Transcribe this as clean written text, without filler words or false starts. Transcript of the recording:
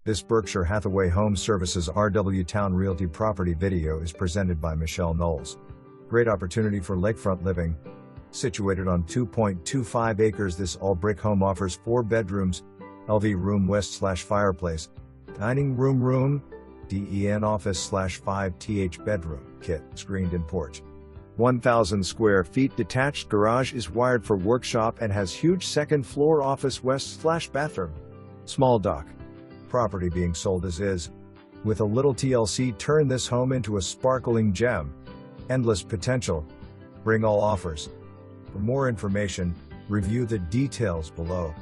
This Berkshire Hathaway Home Services RW Towne Realty property video is presented by Knowles. Great opportunity for lakefront living. Situated on 2.25 acres, this all-brick home offers 4 bedrooms, LV room west/fireplace, dining room, DEN office/5th bedroom, kit, screened-in porch. 1,000 square feet detached garage is wired for workshop and has huge second-floor office west/bathroom. Small dock. Property being sold as is. With a little TLC, turn this home into a sparkling gem. Endless potential. Bring all offers. For more information, review the details below.